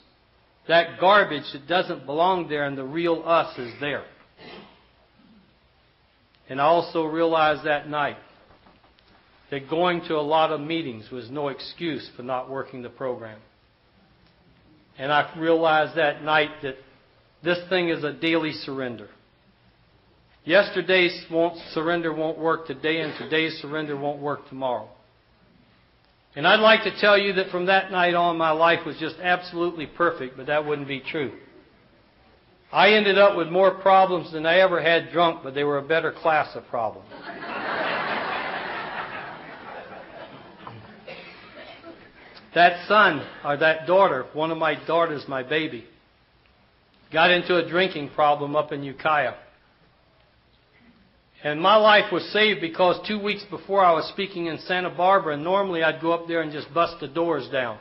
that garbage that doesn't belong there, and the real us is there. And I also realized that night that going to a lot of meetings was no excuse for not working the program. And I realized that night that this thing is a daily surrender. Yesterday's surrender won't work today, and today's surrender won't work tomorrow. And I'd like to tell you that from that night on, my life was just absolutely perfect, but that wouldn't be true. I ended up with more problems than I ever had drunk, but they were a better class of problems. That son, or that daughter, one of my daughters, my baby, got into a drinking problem up in Ukiah. And my life was saved because 2 weeks before I was speaking in Santa Barbara, and normally I'd go up there and just bust the doors down.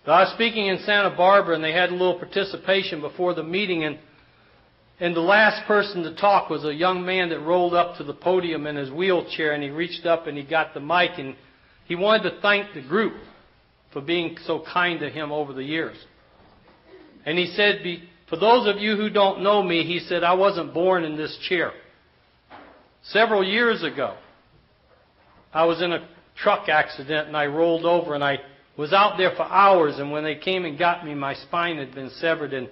But I was speaking in Santa Barbara, and they had a little participation before the meeting, and the last person to talk was a young man that rolled up to the podium in his wheelchair, and he reached up and he got the mic, and he wanted to thank the group for being so kind to him over the years. And he said, for those of you who don't know me, he said, I wasn't born in this chair. Several years ago, I was in a truck accident, and I rolled over, and I was out there for hours, and when they came and got me, my spine had been severed, and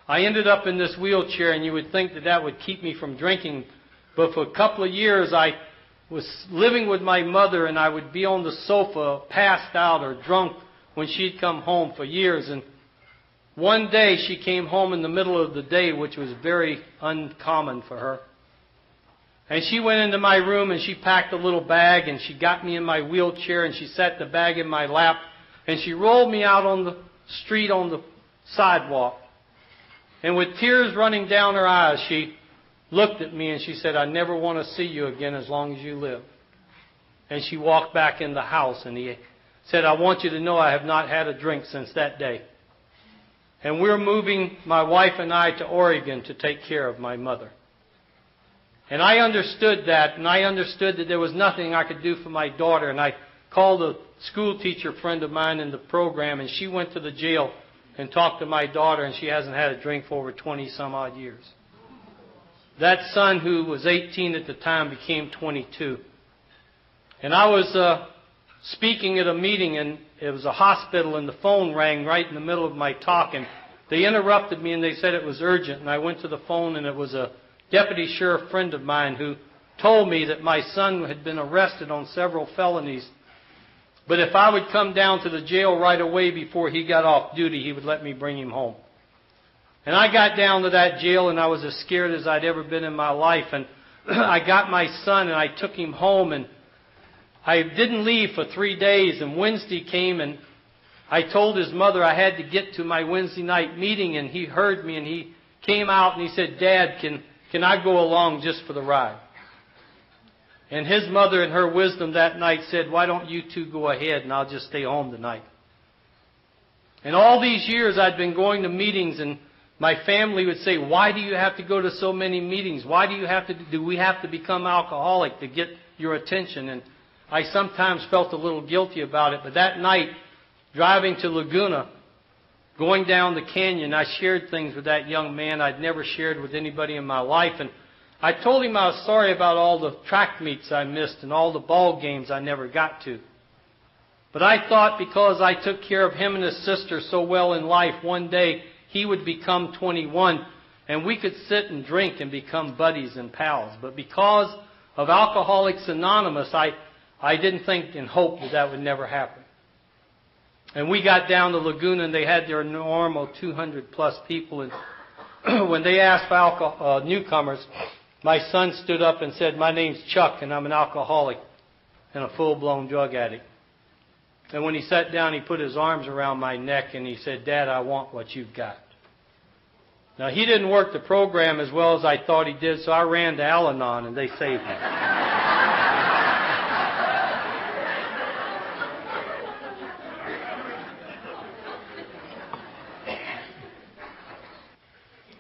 I ended up in this wheelchair, and you would think that that would keep me from drinking. But for a couple of years, I was living with my mother, and I would be on the sofa, passed out or drunk when she'd come home for years. And one day, she came home in the middle of the day, which was very uncommon for her. And she went into my room, and she packed a little bag, and she got me in my wheelchair, and she set the bag in my lap, and she rolled me out on the street on the sidewalk. And with tears running down her eyes, she looked at me and she said, I never want to see you again as long as you live. And she walked back in the house, and he said, I want you to know I have not had a drink since that day. And we're moving, my wife and I, to Oregon to take care of my mother. And I understood that, and I understood that there was nothing I could do for my daughter. And I called a school teacher friend of mine in the program, and she went to the jail and talked to my daughter, and she hasn't had a drink for over 20-some-odd years. That son, who was 18 at the time, became 22. And I was speaking at a meeting, and it was a hospital, and the phone rang right in the middle of my talk, and they interrupted me, and they said it was urgent. And I went to the phone, and it was a deputy sheriff friend of mine who told me that my son had been arrested on several felonies, but if I would come down to the jail right away before he got off duty, he would let me bring him home. And I got down to that jail, and I was as scared as I'd ever been in my life. And I got my son, and I took him home, and I didn't leave for 3 days. And Wednesday came, and I told his mother I had to get to my Wednesday night meeting, and he heard me, and he came out, and he said, Dad, can I go along just for the ride? And his mother, in her wisdom that night, said, why don't you two go ahead, and I'll just stay home tonight. And all these years I'd been going to meetings, and my family would say, why do you have to go to so many meetings? Why do we have to become alcoholic to get your attention? And I sometimes felt a little guilty about it. But that night, driving to Laguna, going down the canyon, I shared things with that young man I'd never shared with anybody in my life. And I told him I was sorry about all the track meets I missed and all the ball games I never got to. But I thought because I took care of him and his sister so well in life, one day he would become 21 and we could sit and drink and become buddies and pals. But because of Alcoholics Anonymous, I didn't think and hope that that would never happen. And we got down to Laguna, and they had their normal 200-plus people. And when they asked for newcomers, my son stood up and said, my name's Chuck, and I'm an alcoholic and a full-blown drug addict. And when he sat down, he put his arms around my neck, and he said, Dad, I want what you've got. Now, he didn't work the program as well as I thought he did, so I ran to Al-Anon, and they saved me.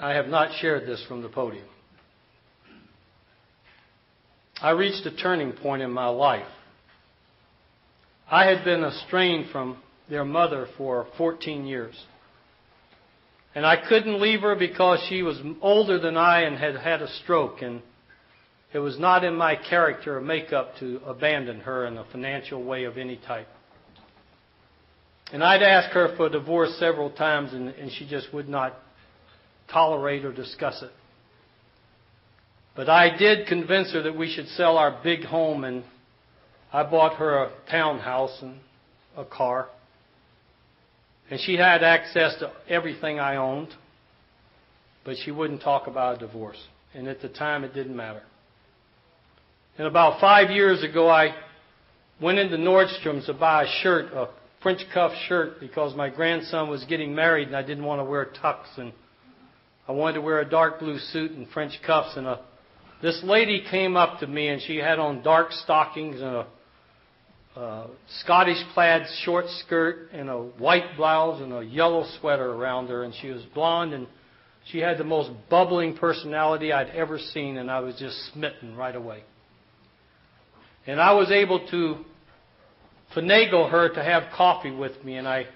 I have not shared this from the podium. I reached a turning point in my life. I had been estranged from their mother for 14 years. And I couldn't leave her because she was older than I and had had a stroke. And it was not in my character or makeup to abandon her in a financial way of any type. And I'd asked her for a divorce several times, and she just would not tolerate or discuss it. But I did convince her that we should sell our big home, and I bought her a townhouse and a car. And she had access to everything I owned, but she wouldn't talk about a divorce. And at the time, it didn't matter. And about 5 years ago, I went into Nordstrom's to buy a shirt, a French cuff shirt, because my grandson was getting married and I didn't want to wear tux. And I wanted to wear a dark blue suit and French cuffs. And this lady came up to me, and she had on dark stockings and Scottish plaid short skirt and a white blouse and a yellow sweater around her, and she was blonde, and she had the most bubbling personality I'd ever seen, and I was just smitten right away. And I was able to finagle her to have coffee with me, and I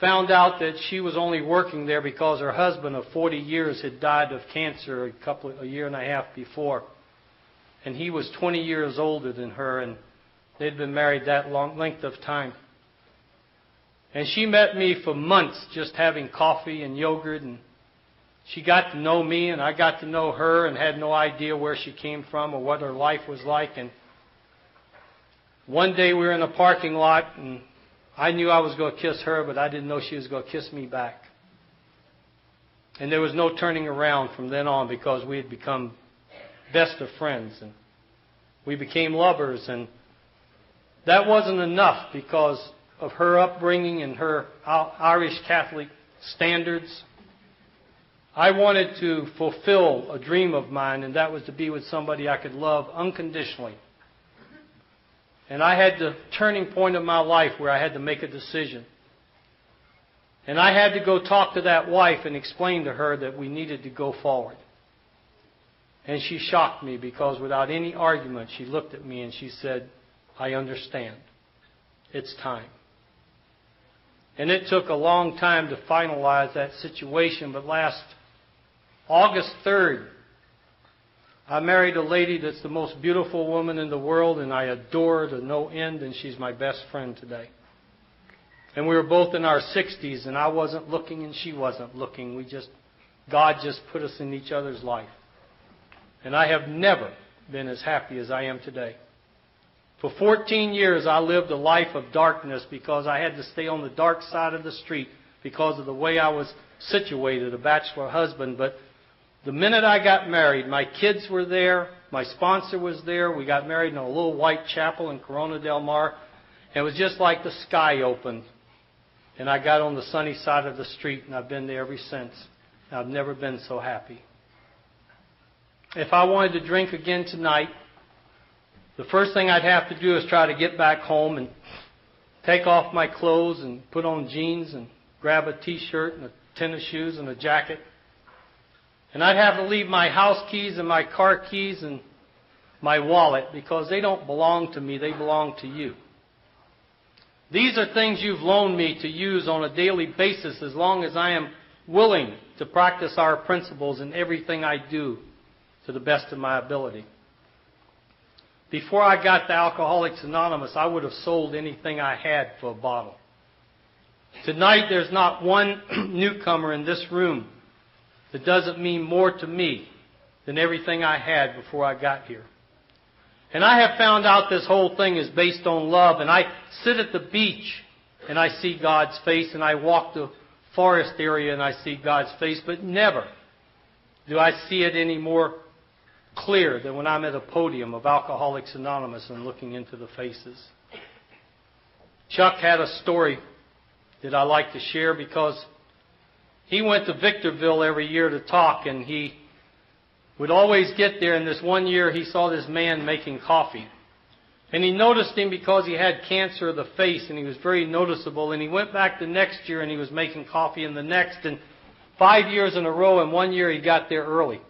found out that she was only working there because her husband of 40 years had died of cancer a year and a half before. And he was 20 years older than her, and they'd been married that long length of time. And she met me for months just having coffee and yogurt, and she got to know me, and I got to know her, and had no idea where she came from or what her life was like. And one day we were in a parking lot, and I knew I was going to kiss her, but I didn't know she was going to kiss me back. And there was no turning around from then on, because we had become best of friends, and we became lovers. And that wasn't enough because of her upbringing and her Irish Catholic standards. I wanted to fulfill a dream of mine, and that was to be with somebody I could love unconditionally. And I had the turning point of my life where I had to make a decision. And I had to go talk to that wife and explain to her that we needed to go forward. And she shocked me, because without any argument, she looked at me and she said, "I understand. It's time." And it took a long time to finalize that situation, but last August 3rd, I married a lady that's the most beautiful woman in the world, and I adore her to no end, and she's my best friend today. And we were both in our 60s, and I wasn't looking and she wasn't looking. God just put us in each other's life. And I have never been as happy as I am today. For 14 years, I lived a life of darkness because I had to stay on the dark side of the street because of the way I was situated, a bachelor husband. But the minute I got married, my kids were there, my sponsor was there. We got married in a little white chapel in Corona del Mar. And it was just like the sky opened. And I got on the sunny side of the street, and I've been there ever since. I've never been so happy. If I wanted to drink again tonight, the first thing I'd have to do is try to get back home and take off my clothes and put on jeans and grab a T-shirt and a tennis shoes and a jacket. And I'd have to leave my house keys and my car keys and my wallet, because they don't belong to me, they belong to you. These are things you've loaned me to use on a daily basis as long as I am willing to practice our principles in everything I do to the best of my ability. Before I got to Alcoholics Anonymous, I would have sold anything I had for a bottle. Tonight, there's not one newcomer in this room that doesn't mean more to me than everything I had before I got here. And I have found out this whole thing is based on love. And I sit at the beach and I see God's face, and I walk the forest area and I see God's face, but never do I see it any more clear than when I'm at a podium of Alcoholics Anonymous and looking into the faces. Chuck had a story that I like to share, because he went to Victorville every year to talk, and he would always get there. And this one year he saw this man making coffee. And he noticed him because he had cancer of the face, and he was very noticeable. And he went back the next year and he was making coffee, and the next, and 5 years in a row, and one year he got there early.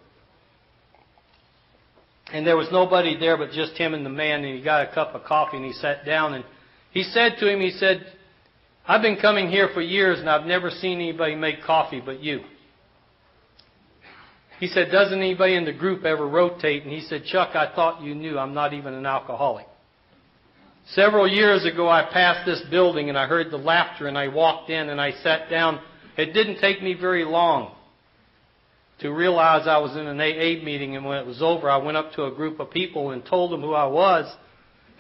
And there was nobody there but just him and the man, and he got a cup of coffee and he sat down, and he said to him, he said, "I've been coming here for years and I've never seen anybody make coffee but you." He said, "Doesn't anybody in the group ever rotate?" And he said, "Chuck, I thought you knew I'm not even an alcoholic." Several years ago, I passed this building and I heard the laughter, and I walked in and I sat down. It didn't take me very long to realize I was in an AA meeting, and when it was over, I went up to a group of people and told them who I was,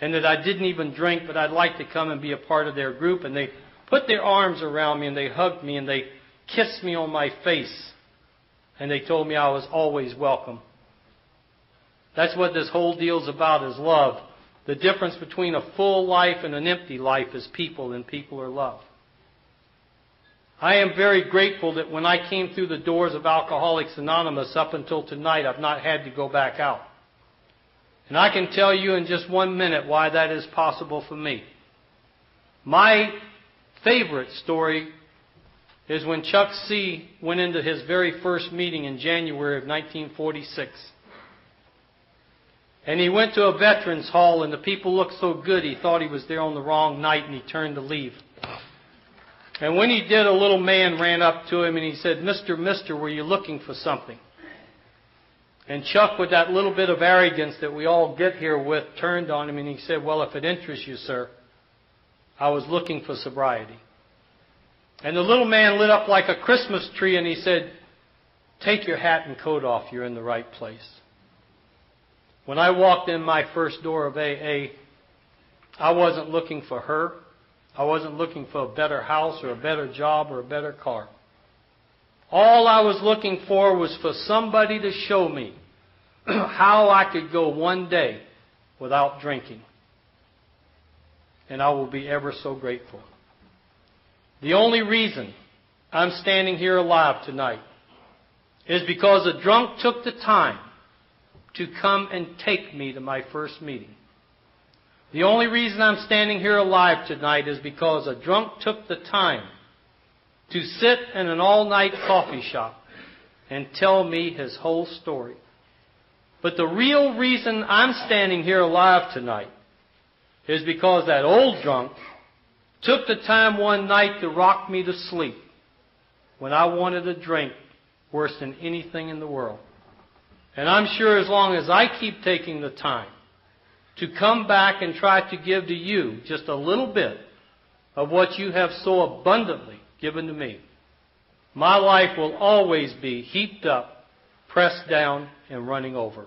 and that I didn't even drink, but I'd like to come and be a part of their group. And they put their arms around me, and they hugged me, and they kissed me on my face, and they told me I was always welcome. That's what this whole deal's about, is love. The difference between a full life and an empty life is people, and people are love. I am very grateful that when I came through the doors of Alcoholics Anonymous, up until tonight, I've not had to go back out. And I can tell you in just 1 minute why that is possible for me. My favorite story is when Chuck C. went into his very first meeting in January of 1946. And he went to a veterans hall, and the people looked so good he thought he was there on the wrong night, and he turned to leave. And when he did, a little man ran up to him and he said, Mister, were you looking for something? And Chuck, with that little bit of arrogance that we all get here with, turned on him and he said, well, if it interests you, sir, I was looking for sobriety. And the little man lit up like a Christmas tree and he said, take your hat and coat off, you're in the right place. When I walked in my first door of AA, I wasn't looking for her. I wasn't looking for a better house or a better job or a better car. All I was looking for was for somebody to show me how I could go one day without drinking. And I will be ever so grateful. The only reason I'm standing here alive tonight is because a drunk took the time to come and take me to my first meeting. The only reason I'm standing here alive tonight is because a drunk took the time to sit in an all-night coffee shop and tell me his whole story. But the real reason I'm standing here alive tonight is because that old drunk took the time one night to rock me to sleep when I wanted a drink worse than anything in the world. And I'm sure as long as I keep taking the time to come back and try to give to you just a little bit of what you have so abundantly given to me, my life will always be heaped up, pressed down, and running over.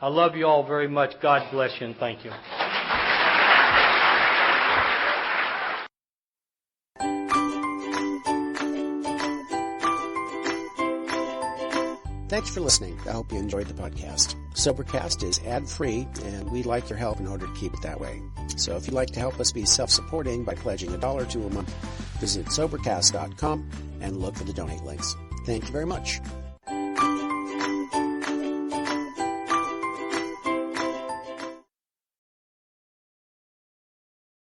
I love you all very much. God bless you, and thank you. Thanks for listening. I hope you enjoyed the podcast. Sobercast is ad-free, and we'd like your help in order to keep it that way. So if you'd like to help us be self-supporting by pledging $1 or $2 a month, visit Sobercast.com and look for the donate links. Thank you very much.